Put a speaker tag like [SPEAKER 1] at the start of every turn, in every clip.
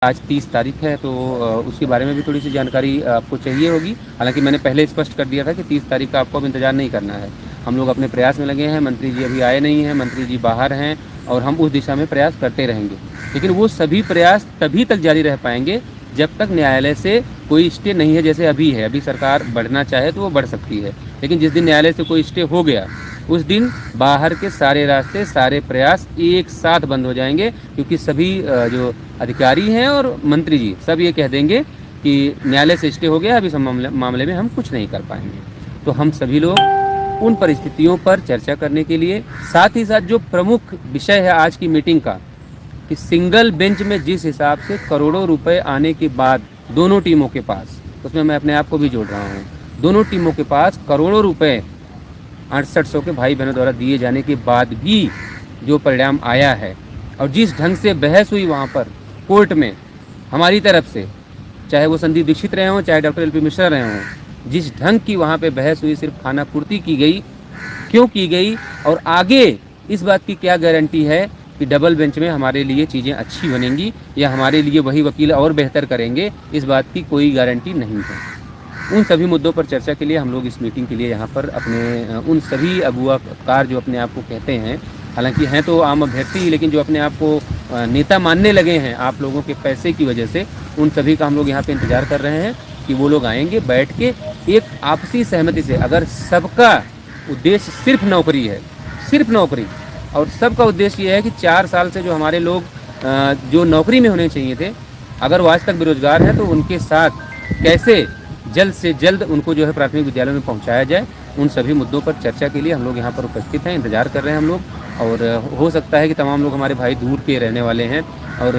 [SPEAKER 1] आज 30 तारीख है तो उसके बारे में भी थोड़ी सी जानकारी आपको चाहिए होगी। हालांकि मैंने पहले स्पष्ट कर दिया था कि 30 तारीख का आपको अब इंतज़ार नहीं करना है। हम लोग अपने प्रयास में लगे हैं, मंत्री जी अभी आए नहीं हैं, मंत्री जी बाहर हैं और हम उस दिशा में प्रयास करते रहेंगे। लेकिन वो सभी प्रयास तभी तक जारी रह पाएंगे जब तक न्यायालय से कोई स्टे नहीं है। जैसे अभी है, अभी सरकार बढ़ना चाहे तो वो बढ़ सकती है, लेकिन जिस दिन न्यायालय से कोई स्टे हो गया उस दिन बाहर के सारे रास्ते, सारे प्रयास एक साथ बंद हो जाएंगे, क्योंकि सभी जो अधिकारी हैं और मंत्री जी सब ये कह देंगे कि न्यायालय से स्टे हो गया, अभी इस मामले में हम कुछ नहीं कर पाएंगे। तो हम सभी लोग उन परिस्थितियों पर चर्चा करने के लिए, साथ ही साथ जो प्रमुख विषय है आज की मीटिंग का, कि सिंगल बेंच में जिस हिसाब से करोड़ों रुपए आने के बाद दोनों टीमों के पास, उसमें मैं अपने आप को भी जोड़ रहा हूँ, दोनों टीमों के पास करोड़ों रुपए 6800 के भाई बहनों द्वारा दिए जाने के बाद भी जो परिणाम आया है और जिस ढंग से बहस हुई वहाँ पर कोर्ट में हमारी तरफ से, चाहे वो संदीप दीक्षित रहे हों, चाहे डॉक्टर एल.पी. मिश्रा रहे हों, जिस ढंग की वहाँ पे बहस हुई, सिर्फ खानापूर्ति की गई, क्यों की गई और आगे इस बात की क्या गारंटी है कि डबल बेंच में हमारे लिए चीज़ें अच्छी बनेंगी या हमारे लिए वही वकील और बेहतर करेंगे, इस बात की कोई गारंटी नहीं है। उन सभी मुद्दों पर चर्चा के लिए हम लोग इस मीटिंग के लिए यहाँ पर अपने उन सभी अगुवाकार जो अपने आप को कहते हैं, हालांकि हैं तो आम अभ्यर्थी, लेकिन जो अपने आप को नेता मानने लगे हैं आप लोगों के पैसे की वजह से, उन सभी का हम लोग यहाँ पे इंतज़ार कर रहे हैं कि वो लोग आएंगे, बैठ के एक आपसी सहमति से। अगर सबका उद्देश्य सिर्फ नौकरी है, सिर्फ नौकरी, और सबका उद्देश्य ये है कि 4 साल से जो हमारे लोग जो नौकरी में होने चाहिए थे, अगर वो आज तक बेरोजगार हैं तो उनके साथ कैसे जल्द से जल्द उनको जो है प्राथमिक विद्यालय में पहुंचाया जाए, उन सभी मुद्दों पर चर्चा के लिए हम लोग यहाँ पर उपस्थित हैं, इंतज़ार कर रहे हैं हम लोग। और हो सकता है कि तमाम लोग हमारे भाई दूर के रहने वाले हैं और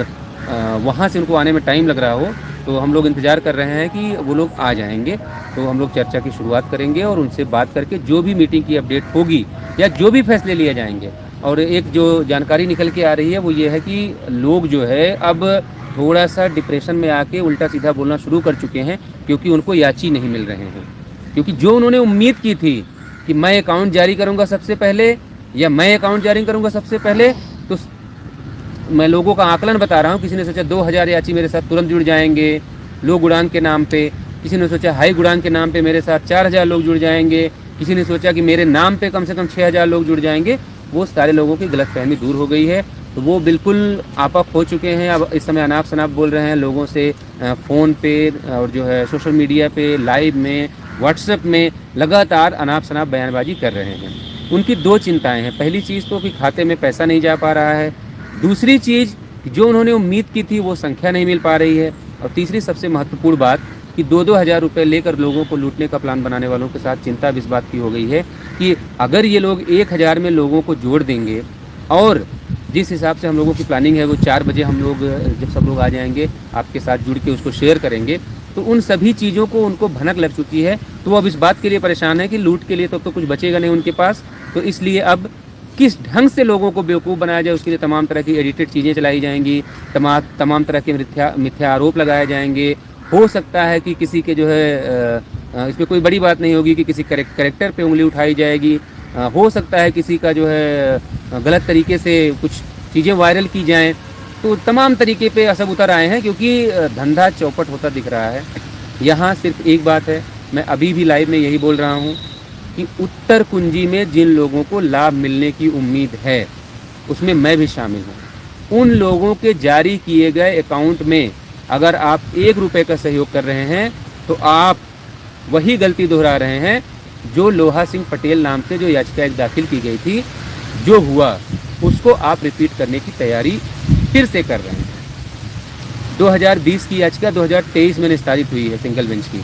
[SPEAKER 1] वहाँ से उनको आने में टाइम लग रहा हो, तो हम लोग इंतज़ार कर रहे हैं कि वो लोग आ जाएंगे। तो हम लोग चर्चा की शुरुआत करेंगे और उनसे बात करके जो भी मीटिंग की अपडेट होगी या जो भी फैसले लिए जाएंगे। और एक जो जानकारी निकल के आ रही है वो ये है कि लोग जो है अब थोड़ा सा डिप्रेशन में आके उल्टा सीधा बोलना शुरू कर चुके हैं, क्योंकि उनको याची नहीं मिल रहे हैं। क्योंकि जो उन्होंने उम्मीद की थी कि मैं अकाउंट जारी करूंगा सबसे पहले या मैं अकाउंट जारी करूंगा सबसे पहले, तो मैं लोगों का आकलन बता रहा हूं, किसी ने सोचा 2000 याची मेरे साथ तुरंत जुड़ जाएंगे लो गुड़ांग के नाम पे, किसी ने सोचा हाई गुड़ांग के नाम पे मेरे साथ 4000 लोग जुड़ जाएंगे, किसी ने सोचा कि मेरे नाम पे कम से कम 6000 लोग जुड़ जाएंगे। वो सारे लोगों की गलतफहमी दूर हो गई है, तो वो बिल्कुल आपा हो चुके हैं। अब इस समय अनाप शनाप बोल रहे हैं लोगों से, फ़ोन पे और जो है सोशल मीडिया पे, लाइव में, व्हाट्सएप में लगातार अनाप शनाप बयानबाजी कर रहे हैं। उनकी 2 चिंताएं हैं। पहली चीज़ तो कि खाते में पैसा नहीं जा पा रहा है, दूसरी चीज़ जो उन्होंने उम्मीद की थी वो संख्या नहीं मिल पा रही है, और तीसरी सबसे महत्वपूर्ण बात कि 2-2 हज़ार रुपये लेकर लोगों को लूटने का प्लान बनाने वालों के साथ चिंता भी इस बात की हो गई है कि अगर ये लोग 1000 में लोगों को जोड़ देंगे और जिस हिसाब से हम लोगों की प्लानिंग है वो 4 बजे हम लोग जब सब लोग आ जाएंगे आपके साथ जुड़ के उसको शेयर करेंगे, तो उन सभी चीज़ों को उनको भनक लग चुकी है। तो वो अब इस बात के लिए परेशान है कि लूट के लिए तो कुछ बचेगा नहीं उनके पास, तो इसलिए अब किस ढंग से लोगों को बेवकूफ़ बनाया जाए उसके लिए तमाम तरह की एडिटेड चीज़ें चलाई जाएंगी, तमाम तरह के मिथ्या आरोप लगाए जाएंगे। हो सकता है कि किसी के जो है इसमें कोई बड़ी बात नहीं होगी कि किसी करेक्टर पे उंगली उठाई जाएगी, हो सकता है किसी का जो है गलत तरीके से कुछ चीज़ें वायरल की जाएं, तो तमाम तरीके पे सब उतर आए हैं, क्योंकि धंधा चौपट होता दिख रहा है। यहाँ सिर्फ एक बात है, मैं अभी भी लाइव में यही बोल रहा हूँ कि उत्तर कुंजी में जिन लोगों को लाभ मिलने की उम्मीद है उसमें मैं भी शामिल हूँ। उन लोगों के जारी किए गए अकाउंट में अगर आप 1 रुपये का सहयोग कर रहे हैं तो आप वही गलती दोहरा रहे हैं जो लोहा सिंह पटेल नाम से जो याचिका एक दाखिल की गई थी, जो हुआ उसको आप रिपीट करने की तैयारी फिर से कर रहे हैं। 2020 की याचिका 2023 में निस्तारित हुई है सिंगल बेंच की,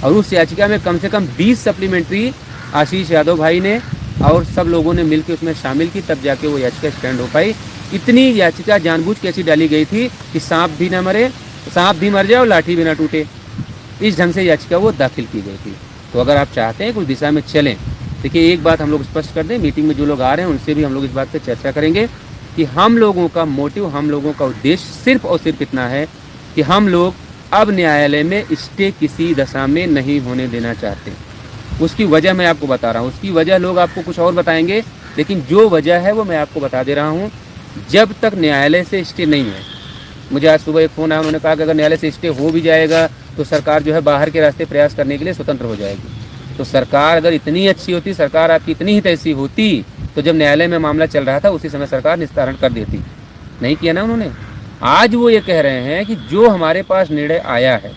[SPEAKER 1] और उस याचिका में कम से कम 20 सप्लीमेंट्री आशीष यादव भाई ने और सब लोगों ने मिलकर उसमें शामिल की, तब जाके वो याचिका स्टैंड हो पाई। इतनी याचिका जानबूझ के ऐसी डाली गई थी कि सांप भी ना मरे, सांप भी मर जाए और लाठी भी ना टूटे, इस ढंग से याचिका वो दाखिल की गई थी। तो अगर आप चाहते हैं कुछ दिशा में चलें, देखिए एक बात हम लोग स्पष्ट कर दें, मीटिंग में जो लोग आ रहे हैं उनसे भी हम लोग इस बात पे चर्चा करेंगे कि हम लोगों का मोटिव, हम लोगों का उद्देश्य सिर्फ और सिर्फ इतना है कि हम लोग अब न्यायालय में स्टे किसी दशा में नहीं होने देना चाहते। उसकी वजह मैं आपको बता रहा हूँ, उसकी वजह लोग आपको कुछ और बताएंगे, लेकिन जो वजह है वो मैं आपको बता दे रहा हूँ। जब तक न्यायालय से स्टे नहीं है मुझे आज सुबह एक फ़ोन आया, उन्होंने कहा कि अगर न्यायालय से स्टे हो भी जाएगा तो सरकार जो है बाहर के रास्ते प्रयास करने के लिए स्वतंत्र हो जाएगी। तो सरकार अगर इतनी अच्छी होती, सरकार आपकी इतनी ही तैसी होती, तो जब न्यायालय में मामला चल रहा था उसी समय सरकार निस्तारण कर देती। नहीं किया ना उन्होंने। आज वो ये कह रहे हैं कि जो हमारे पास निर्णय आया है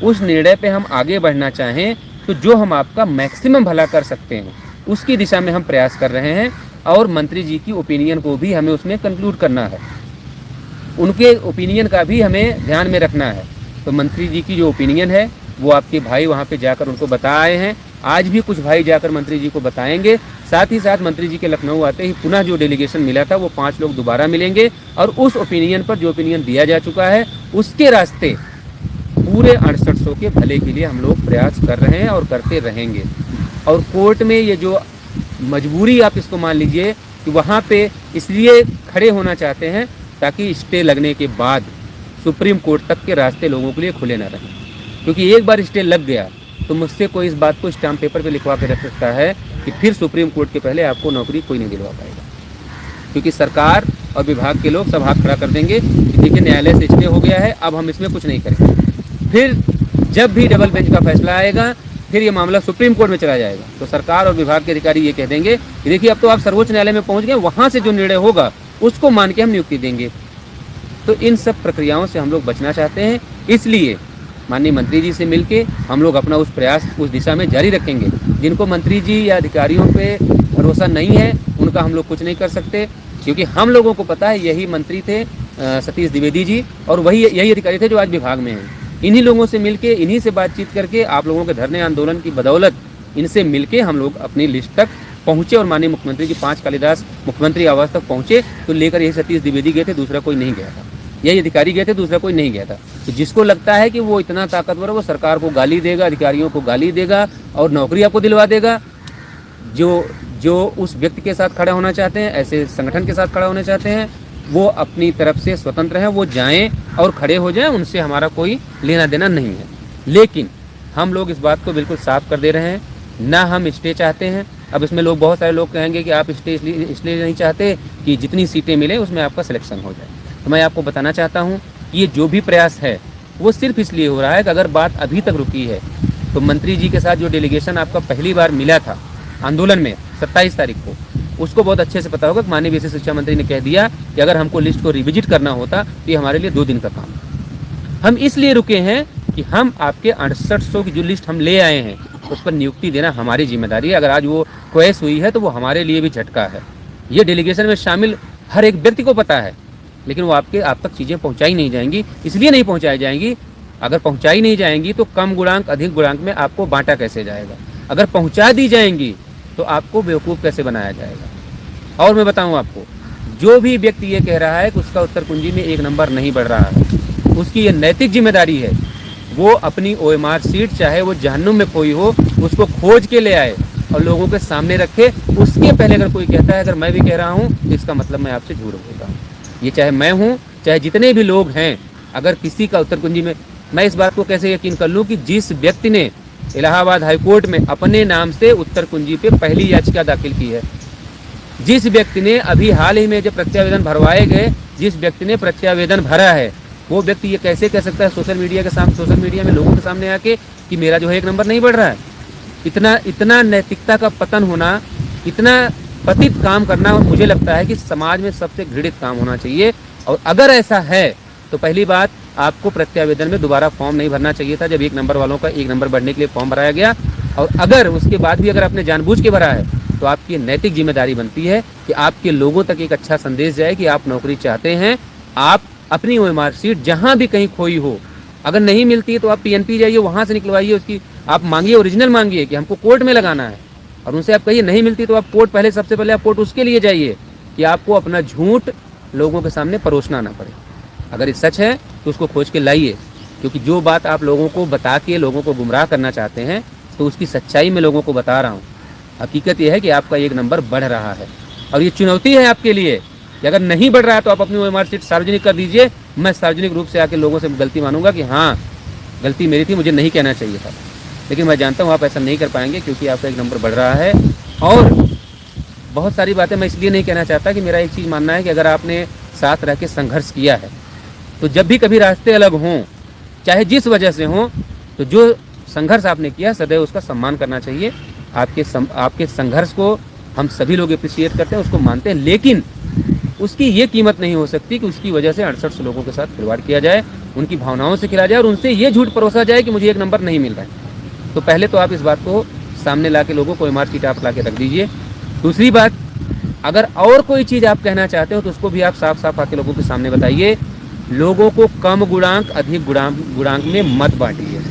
[SPEAKER 1] उस निर्णय पे हम आगे बढ़ना चाहें तो जो हम आपका मैक्सिमम भला कर सकते हैं उसकी दिशा में हम प्रयास कर रहे हैं, और मंत्री जी की ओपिनियन को भी हमें उसमें कंक्लूड करना है, उनके ओपिनियन का भी हमें ध्यान में रखना है। तो मंत्री जी की जो ओपिनियन है वो आपके भाई वहाँ पे जाकर उनको बता आए हैं, आज भी कुछ भाई जाकर मंत्री जी को बताएंगे। साथ ही साथ मंत्री जी के लखनऊ आते ही पुनः जो डेलीगेशन मिला था वो 5 लोग दोबारा मिलेंगे, और उस ओपिनियन पर जो ओपिनियन दिया जा चुका है उसके रास्ते पूरे 6800 के भले के लिए हम लोग प्रयास कर रहे हैं और करते रहेंगे। और कोर्ट में ये जो मजबूरी आप इसको मान लीजिए कि वहाँ पे इसलिए खड़े होना चाहते हैं ताकि स्टे लगने के बाद सुप्रीम कोर्ट तक के रास्ते लोगों के लिए खुले ना रहें, क्योंकि एक बार स्टे लग गया तो मुझसे कोई इस बात को स्टाम्प पेपर पे लिखवा के रख सकता है कि फिर सुप्रीम कोर्ट के पहले आपको नौकरी कोई नहीं दिलवा पाएगा, क्योंकि सरकार और विभाग के लोग सब हाथ खड़ा कर देंगे कि देखिए न्यायालय से स्टे हो गया है, अब हम इसमें कुछ नहीं करेंगे। फिर जब भी डबल बेंच का फैसला आएगा फिर ये मामला सुप्रीम कोर्ट में चला जाएगा, तो सरकार और विभाग के अधिकारी ये कह देंगे कि देखिए अब तो आप सर्वोच्च न्यायालय में पहुंच गए, वहाँ से जो निर्णय होगा उसको मान के हम नियुक्ति देंगे। तो इन सब प्रक्रियाओं से हम लोग बचना चाहते हैं, इसलिए माननीय मंत्री जी से मिलके हम लोग अपना उस प्रयास उस दिशा में जारी रखेंगे। जिनको मंत्री जी या अधिकारियों पे भरोसा नहीं है उनका हम लोग कुछ नहीं कर सकते, क्योंकि हम लोगों को पता है यही मंत्री थे सतीश द्विवेदी जी, और यही अधिकारी थे जो आज विभाग में हैं। इन्हीं लोगों से मिलके, इन्हीं से बातचीत करके, आप लोगों के धरने आंदोलन की बदौलत इनसे मिलके हम लोग अपनी लिस्ट तक पहुँचे, और माननीय मुख्यमंत्री जी 5 कालिदास मुख्यमंत्री आवास तक पहुँचे। तो लेकर यही सतीश द्विवेदी गए थे, दूसरा कोई नहीं गया था, यही अधिकारी गए थे, दूसरा कोई नहीं गया था। तो जिसको लगता है कि वो इतना ताकतवर है वो सरकार को गाली देगा, अधिकारियों को गाली देगा और नौकरी आपको दिलवा देगा, जो उस व्यक्ति के साथ खड़ा होना चाहते हैं, ऐसे संगठन के साथ खड़ा होना चाहते हैं, वो अपनी तरफ से स्वतंत्र हैं, वो जाएं और खड़े हो जाएं, उनसे हमारा कोई लेना देना नहीं है। लेकिन हम लोग इस बात को बिल्कुल साफ कर दे रहे हैं, ना हम स्टे चाहते हैं। अब इसमें लोग, बहुत सारे लोग कहेंगे कि आप स्टे इसलिए नहीं चाहते कि जितनी सीटें मिले उसमें आपका सिलेक्शन हो जाए। तो मैं आपको बताना चाहता हूँ कि ये जो भी प्रयास है वो सिर्फ इसलिए हो रहा है कि अगर बात अभी तक रुकी है तो मंत्री जी के साथ जो डेलीगेशन आपका पहली बार मिला था आंदोलन में 27 तारीख को, उसको बहुत अच्छे से पता होगा कि माननीय विशेष शिक्षा मंत्री ने कह दिया कि अगर हमको लिस्ट को रिविजिट करना होता तो ये हमारे लिए 2 दिन का काम। हम इसलिए रुके हैं कि हम आपके 6800 की जो लिस्ट हम ले आए हैं उस पर नियुक्ति देना हमारी जिम्मेदारी है। अगर आज वो क्वेस हुई है तो वो हमारे लिए भी झटका है। ये डेलीगेशन में शामिल हर एक व्यक्ति को पता है, लेकिन वो आप तक चीज़ें पहुंचाई नहीं जाएंगी। इसलिए नहीं पहुंचाई जाएंगी, अगर पहुंचाई नहीं जाएंगी तो कम गुणांक अधिक गुणांक में आपको बांटा कैसे जाएगा, अगर पहुंचा दी जाएंगी तो आपको बेवकूफ़ कैसे बनाया जाएगा। और मैं बताऊं आपको, जो भी व्यक्ति ये कह रहा है कि उसका उत्तर कुंजी में 1 नंबर नहीं बढ़ रहा है, उसकी ये नैतिक जिम्मेदारी है वो अपनी OMR सीट चाहे वो जहन्नुम में खोई हो उसको खोज के ले आए और लोगों के सामने रखे। उसके पहले अगर कोई कहता है, अगर मैं भी कह रहा हूँ तो इसका मतलब मैं आपसे झूठ बोल रहा हूँ। ये चाहे मैं हूँ चाहे जितने भी लोग हैं, अगर किसी का उत्तर कुंजी में, मैं इस बात को कैसे यकीन कर लूँ कि जिस व्यक्ति ने इलाहाबाद हाईकोर्ट में अपने नाम से उत्तर कुंजी पे पहली याचिका दाखिल की है, जिस व्यक्ति ने अभी हाल ही में जब प्रत्यावेदन भरवाए गए, जिस व्यक्ति ने प्रत्यावेदन भरा है, वो व्यक्ति ये कैसे कह सकता है सोशल मीडिया में लोगों के सामने आके कि मेरा जो है 1 नंबर नहीं बढ़ रहा है। इतना नैतिकता का पतन होना, इतना पतित काम करना मुझे लगता है कि समाज में सबसे घृणित काम होना चाहिए। और अगर ऐसा है तो पहली बात, आपको प्रत्यावेदन में दोबारा फॉर्म नहीं भरना चाहिए था जब 1 नंबर वालों का 1 नंबर बढ़ने के लिए फॉर्म भराया गया। और अगर उसके बाद भी अगर आपने जानबूझ के भरा है तो आपकी नैतिक जिम्मेदारी बनती है कि आपके लोगों तक एक अच्छा संदेश जाए कि आप नौकरी चाहते हैं। आप अपनी OMR सीट जहाँ भी कहीं खोई हो, अगर नहीं मिलती है तो आप PNP जाइए, वहाँ से निकलवाइए, उसकी आप मांगिए, ओरिजिनल मांगिए कि हमको कोर्ट में लगाना है। और उनसे आप कहिए नहीं मिलती तो आप कोर्ट, पहले सबसे पहले आप कोर्ट उसके लिए जाइए कि आपको अपना झूठ लोगों के सामने परोसना ना पड़े। अगर ये सच है तो उसको खोज के लाइए, क्योंकि जो बात आप लोगों को बता के लोगों को गुमराह करना चाहते हैं तो उसकी सच्चाई में लोगों को बता रहा हूँ। हकीकत यह है कि आपका 1 नंबर बढ़ रहा है और ये चुनौती है आपके लिए कि अगर नहीं बढ़ रहा है तो आप अपनी OMR सीट सार्वजनिक कर दीजिए। मैं सार्वजनिक रूप से आके लोगों से गलती मानूंगा कि हाँ गलती मेरी थी, मुझे नहीं कहना चाहिए था। लेकिन मैं जानता हूँ आप ऐसा नहीं कर पाएंगे क्योंकि आपका 1 नंबर बढ़ रहा है। और बहुत सारी बातें मैं इसलिए नहीं कहना चाहता कि मेरा एक चीज़ मानना है कि अगर आपने साथ रह के संघर्ष किया है तो जब भी कभी रास्ते अलग हों, चाहे जिस वजह से हों, तो जो संघर्ष आपने किया सदैव उसका सम्मान करना चाहिए। आपके संघर्ष को हम सभी लोग अप्रिशिएट करते हैं, उसको मानते हैं, लेकिन उसकी ये कीमत नहीं हो सकती कि उसकी वजह से 68 लोगों के साथ खिलवाड़ किया जाए, उनकी भावनाओं से खिला जाए और उनसे ये झूठ परोसा जाए कि मुझे 1 नंबर नहीं मिल रहा है। तो पहले तो आप इस बात को सामने ला के लोगों को MR शीट आप ला के रख दीजिए। दूसरी बात, अगर और कोई चीज़ आप कहना चाहते हो तो उसको भी आप साफ साफ आके लोगों के सामने बताइए। लोगों को कम गुणांक अधिक गुणांक में मत बांटिए।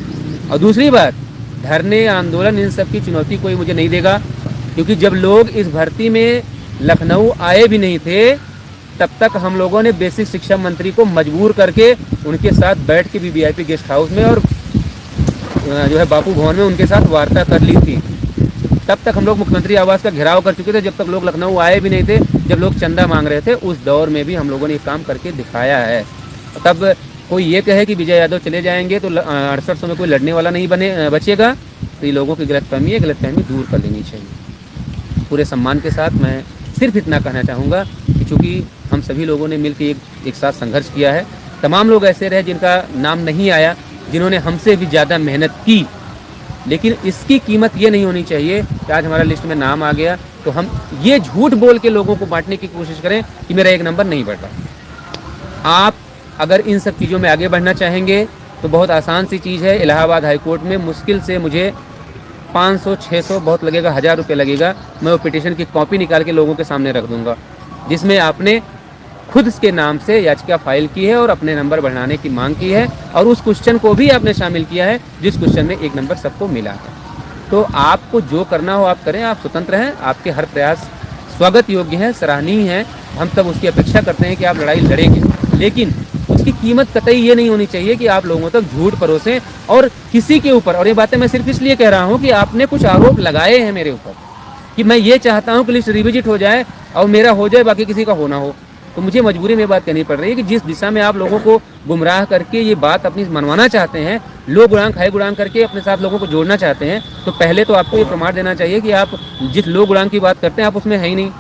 [SPEAKER 1] और दूसरी बात, धरने, आंदोलन, इन सब की चुनौती कोई मुझे नहीं देगा, क्योंकि जब लोग इस भर्ती में लखनऊ आए भी नहीं थे, तब तक हम लोगों ने बेसिक शिक्षा मंत्री को मजबूर करके उनके साथ बैठ के भी VIP गेस्ट हाउस में और जो है बापू भवन में उनके साथ वार्ता कर ली थी। तब तक हम लोग मुख्यमंत्री आवास का घेराव कर चुके थे, जब तक लोग लखनऊ आए भी नहीं थे, जब लोग चंदा मांग रहे थे, उस दौर में भी हम लोगों ने ये काम करके दिखाया है। तब कोई ये कहे कि विजय यादव चले जाएंगे तो 6800 में कोई लड़ने वाला नहीं बचेगा, तो ये लोगों की गलतफहमी है, गलतफहमी दूर कर लेनी चाहिए। पूरे सम्मान के साथ मैं सिर्फ इतना कहना चाहूँगा कि चूँकि हम सभी लोगों ने मिलकर एक साथ संघर्ष किया है, तमाम लोग ऐसे रहे जिनका नाम नहीं आया, जिन्होंने हमसे भी ज़्यादा मेहनत की, लेकिन इसकी कीमत ये नहीं होनी चाहिए कि आज हमारा लिस्ट में नाम आ गया तो हम ये झूठ बोल के लोगों को बांटने की कोशिश करें कि मेरा 1 नंबर नहीं बढ़ रहा। आप अगर इन सब चीज़ों में आगे बढ़ना चाहेंगे तो बहुत आसान सी चीज़ है। इलाहाबाद हाई कोर्ट में मुश्किल से मुझे 500, 600, बहुत लगेगा 1000 रुपये लगेगा, मैं वो पिटीशन की कॉपी निकाल के लोगों के सामने रख दूंगा, जिसमें आपने खुद के नाम से याचिका फाइल की है और अपने नंबर बढ़ाने की मांग की है, और उस क्वेश्चन को भी आपने शामिल किया है जिस क्वेश्चन में 1 नंबर सबको मिला है। तो आपको जो करना हो आप करें, आप स्वतंत्र हैं, आपके हर प्रयास स्वागत योग्य हैं, सराहनीय हैं, हम सब उसकी अपेक्षा करते हैं कि आप लड़ाई लड़ेंगे, लेकिन उसकी कीमत कतई ये नहीं होनी चाहिए कि आप लोगों तक झूठ परोसें और किसी के ऊपर। और ये बातें मैं सिर्फ इसलिए कह रहा हूँ कि आपने कुछ आरोप लगाए हैं मेरे ऊपर कि मैं ये चाहता हूँ कि लिस्ट रिविजिट हो जाए और मेरा हो जाए, बाकी किसी का हो ना हो। तो मुझे मजबूरी में बात कहनी पड़ रही है कि जिस दिशा में आप लोगों को गुमराह करके ये बात अपनी मनवाना चाहते हैं, लो गुणांक हाई गुणांक करके अपने साथ लोगों को जोड़ना चाहते हैं, तो पहले तो आपको ये प्रमाण देना चाहिए कि आप जिस लो गुणांक की बात करते हैं आप उसमें है ही नहीं।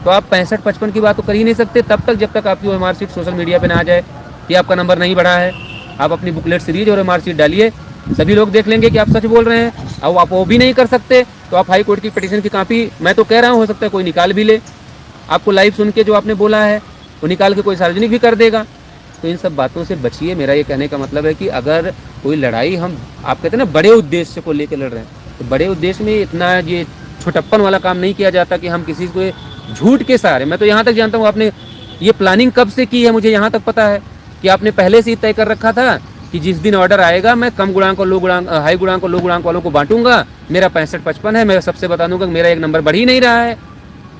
[SPEAKER 1] तो आप 65-55 की बात तो कर ही नहीं सकते तब तक जब तक आपकी MR शीट सोशल मीडिया पे ना आ जाए कि आपका नंबर नहीं बढ़ा है। आप अपनी बुकलेट सीरीज और MR शीट डालिए, सभी लोग देख लेंगे कि आप सच बोल रहे हैं। अब आप वो भी नहीं कर सकते तो आप हाई कोर्ट की पिटीशन की कॉपी, मैं तो कह रहा हूँ हो सकता है कोई निकाल भी ले, आपको लाइव सुन के जो आपने बोला है वो निकाल के कोई सार्वजनिक भी कर देगा। तो इन सब बातों से बचिए। मेरा ये कहने का मतलब है कि अगर कोई लड़ाई हम, आप कहते हैं ना, बड़े उद्देश्य को लेकर लड़ रहे हैं, तो बड़े उद्देश्य में इतना ये छोटप्पन वाला काम नहीं किया जाता कि हम किसी को झूठ के सहारे। मैं तो यहाँ तक जानता हूँ आपने ये प्लानिंग कब से की है, मुझे यहाँ तक पता है कि आपने पहले से ही तय कर रखा था कि जिस दिन ऑर्डर आएगा मैं कम गुणांक और लो गुणांक, हाई गुणांक और लो गुणांक वालों को बांटूंगा। मेरा 65-55 है, मैं सबसे बता दूंगा कि मेरा 1 नंबर बढ़ ही नहीं रहा है,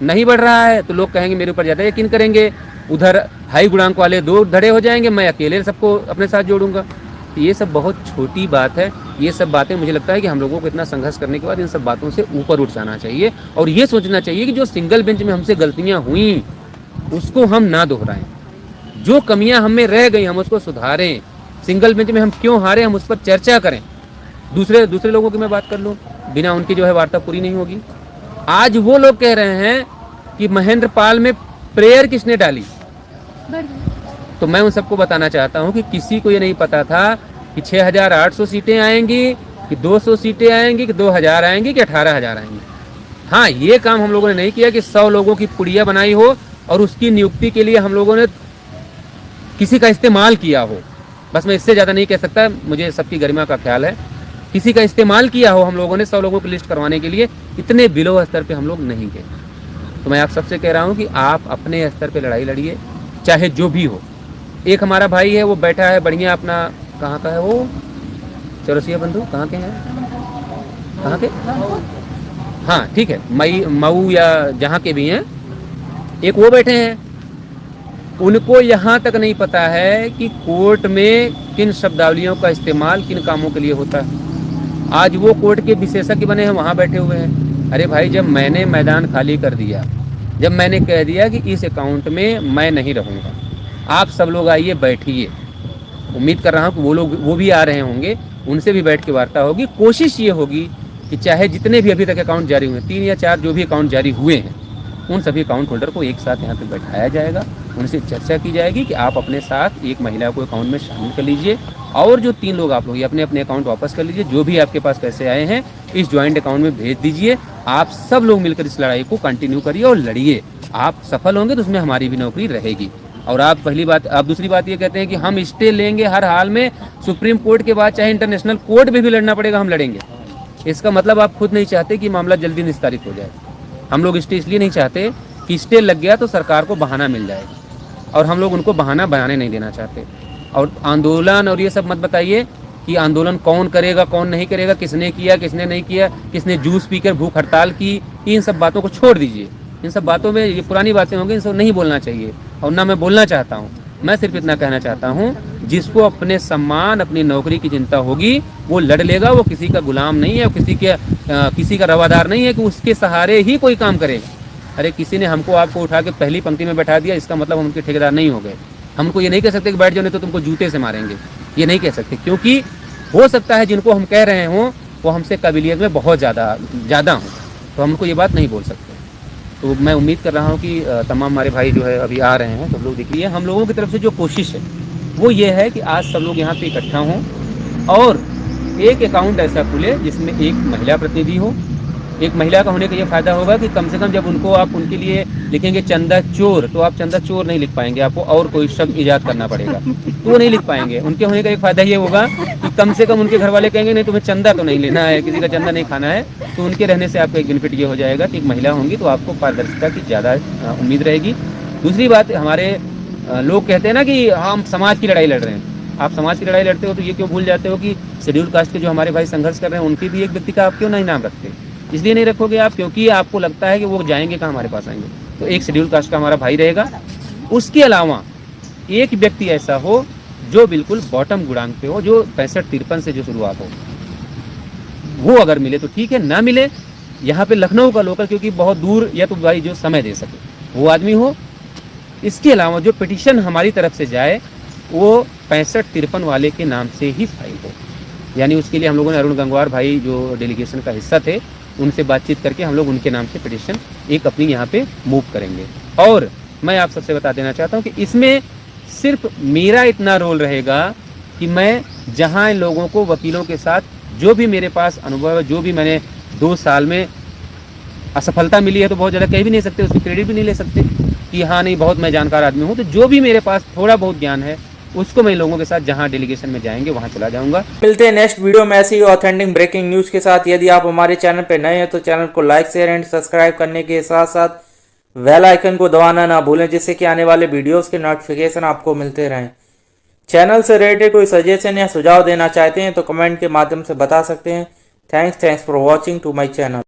[SPEAKER 1] नहीं बढ़ रहा है, तो लोग कहेंगे मेरे ऊपर ज़्यादा यकीन करेंगे, उधर हाई गुणांक वाले 2 धड़े हो जाएंगे, मैं अकेले सबको अपने साथ जोड़ूंगा। तो ये सब बहुत छोटी बात है। ये सब बातें मुझे लगता है कि हम लोगों को इतना संघर्ष करने के बाद इन सब बातों से ऊपर उठ जाना चाहिए और ये सोचना चाहिए कि जो सिंगल बेंच में हमसे गलतियां हुई उसको हम ना दोहराएं, जो कमियां हमें रह गई हम उसको सुधारें। सिंगल बेंच में हम क्यों हारे हम उस पर चर्चा करें। दूसरे लोगों की मैं बात कर लूँ, बिना उनकी जो है वार्ता पूरी नहीं होगी। आज वो लोग कह रहे हैं कि महेंद्र पाल में प्रेयर किसने डाली, तो मैं उन सबको बताना चाहता हूं कि किसी को ये नहीं पता था कि 6800 सीटें आएंगी कि 200 सीटें आएंगी कि 2000 आएंगी कि 18000 आएंगी। हाँ, ये काम हम लोगों ने नहीं किया कि 100 लोगों की पुड़िया बनाई हो और उसकी नियुक्ति के लिए हम लोगों ने किसी का इस्तेमाल किया हो। बस मैं इससे ज़्यादा नहीं कह सकता, मुझे सबकी गरिमा का ख्याल है। किसी का इस्तेमाल किया हो हम लोगों ने 100 लोगों की लिस्ट करवाने के लिए, इतने बिलो स्तर पे हम लोग नहीं गए। तो मैं आप सबसे कह रहा हूँ कि आप अपने स्तर पे लड़ाई लड़िए, चाहे जो भी हो। एक हमारा भाई है वो बैठा है बढ़िया अपना, कहाँ का है वो, चौरसिया बंधु कहाँ के हैं, कहाँ के, हाँ ठीक है, मऊ या जहाँ के भी हैं, एक वो बैठे हैं। उनको यहाँ तक नहीं पता है कि कोर्ट में किन शब्दावलियों का इस्तेमाल किन कामों के लिए होता है। आज वो कोर्ट के विशेषज्ञ बने हैं, वहाँ बैठे हुए हैं। अरे भाई, जब मैंने मैदान खाली कर दिया, जब मैंने कह दिया कि इस अकाउंट में मैं नहीं रहूँगा, आप सब लोग आइए बैठिए। उम्मीद कर रहा हूँ कि वो भी आ रहे होंगे, उनसे भी बैठ के वार्ता होगी। कोशिश ये होगी कि चाहे जितने भी अभी तक अकाउंट जारी हुए, 3 या 4 जो भी अकाउंट जारी हुए हैं, उन सभी अकाउंट होल्डर को एक साथ यहाँ पे बैठाया जाएगा उनसे चर्चा की जाएगी कि आप अपने साथ एक महिला को अकाउंट में शामिल कर लीजिए और जो 3 लोग आप लोग अपने अपने अकाउंट वापस कर लीजिए। जो भी आपके पास पैसे आए हैं इस ज्वाइंट अकाउंट में भेज दीजिए। आप सब लोग मिलकर इस लड़ाई को कंटिन्यू करिए और लड़िए। आप सफल होंगे तो उसमें हमारी भी नौकरी रहेगी। और आप पहली बात, आप दूसरी बात ये कहते हैं कि हम स्टे लेंगे हर हाल में, सुप्रीम कोर्ट के बाद चाहे इंटरनेशनल कोर्ट में भी लड़ना पड़ेगा, हम लड़ेंगे। इसका मतलब आप खुद नहीं चाहते कि मामला जल्दी निस्तारित हो जाए। हम लोग स्टे इसलिए नहीं चाहते कि स्टे लग गया तो सरकार को बहाना मिल जाए, और हम लोग उनको बहाना बनाने नहीं देना चाहते। और आंदोलन और ये सब मत बताइए कि आंदोलन कौन करेगा कौन नहीं करेगा, किसने किया किसने नहीं किया, किसने जूस पीकर भूख हड़ताल की, इन सब बातों को छोड़ दीजिए। इन सब बातों में ये पुरानी बातें होंगी, इन सब नहीं बोलना चाहिए और ना मैं बोलना चाहता हूँ। मैं सिर्फ इतना कहना चाहता हूँ, जिसको अपने सम्मान अपनी नौकरी की चिंता होगी वो लड़ लेगा। वो किसी का गुलाम नहीं है, किसी का रवादार नहीं है कि उसके सहारे ही कोई काम करेगा। अरे किसी ने हमको आपको उठा के पहली पंक्ति में बैठा दिया, इसका मतलब हम उनके ठेकेदार नहीं हो गए। हमको ये नहीं कह सकते कि बैठ जाओ नहीं तो तुमको जूते से मारेंगे, ये नहीं कह सकते, क्योंकि हो सकता है जिनको हम कह रहे हों वो हमसे काबिलियत में बहुत ज़्यादा हों, तो हम उनको ये बात नहीं बोल सकते। तो मैं उम्मीद कर रहा हूँ कि तमाम हमारे भाई जो है अभी आ रहे हैं, सब लोग दिखिए। हम लोगों की तरफ से जो कोशिश है वो ये है कि आज सब लोग यहाँ पे इकट्ठा हों और एक अकाउंट ऐसा खुले जिसमें एक महिला प्रतिनिधि हो। एक महिला का होने का ये फ़ायदा होगा कि कम से कम जब उनको आप उनके लिए लिखेंगे चंदा चोर, तो आप चंदा चोर नहीं लिख पाएंगे, आपको और कोई शब्द ईजाद करना पड़ेगा, तो वो नहीं लिख पाएंगे। उनके होने का एक फ़ायदा ये होगा कि कम से कम उनके घर वाले कहेंगे नहीं तुम्हें चंदा तो नहीं लेना है, किसी का चंदा नहीं खाना है, तो उनके रहने से आपका एक बेनिफिट ये हो जाएगा कि एक महिला होंगी तो आपको पारदर्शिता की ज़्यादा उम्मीद रहेगी। दूसरी बात, हमारे लोग कहते हैं ना कि हम समाज की लड़ाई लड़ रहे हैं। आप समाज की लड़ाई लड़ते हो तो ये क्यों भूल जाते हो कि शेड्यूल कास्ट के जो हमारे भाई संघर्ष कर रहे हैं उनके भी एक व्यक्ति का आप क्यों नहीं नाम रखते? इसलिए नहीं रखोगे आप क्योंकि आपको लगता है कि वो जाएंगे कहाँ, हमारे पास आएंगे। तो एक शेड्यूल कास्ट का हमारा भाई रहेगा। उसके अलावा एक व्यक्ति ऐसा हो जो बिल्कुल बॉटम गुणांक पे हो, जो 65-53 से जो शुरुआत हो, वो अगर मिले तो ठीक है, ना मिले यहाँ पे लखनऊ का लोकल, क्योंकि बहुत दूर, या तो भाई जो समय दे सके वो आदमी हो। इसके अलावा जो पिटिशन हमारी तरफ से जाए वो 65-53 वाले के नाम से ही फाइल हो। यानी उसके लिए हम लोगों ने अरुण गंगवार भाई जो डेलीगेशन का हिस्सा थे उनसे बातचीत करके हम लोग उनके नाम से पिटिशन एक अपनी यहाँ पे मूव करेंगे। और मैं आप सबसे बता देना चाहता हूँ कि इसमें सिर्फ मेरा इतना रोल रहेगा कि मैं जहाँ इन लोगों को, वकीलों के साथ जो भी मेरे पास अनुभव है, जो भी मैंने 2 साल में असफलता मिली है, तो बहुत ज़्यादा कह भी नहीं सकते, उसकी क्रेडिट भी नहीं ले सकते कि हाँ नहीं बहुत मैं जानकार आदमी हूँ। तो जो भी मेरे पास थोड़ा बहुत ज्ञान है उसको मैं लोगों के साथ जहां डेलीगेशन में जाएंगे वहां चला जाऊंगा।
[SPEAKER 2] मिलते हैं नेक्स्ट वीडियो में ऐसी ऑथेंटिक ब्रेकिंग न्यूज के साथ। यदि आप हमारे चैनल पर नए हैं तो चैनल को लाइक शेयर एंड सब्सक्राइब करने के साथ साथ बेल आइकन को दबाना ना भूलें, जिससे कि आने वाले वीडियोस के नोटिफिकेशन आपको मिलते रहें। चैनल से रिलेटेड कोई सजेशन या सुझाव देना चाहते हैं तो कमेंट के माध्यम से बता सकते हैं। Thanks for watching to my channel.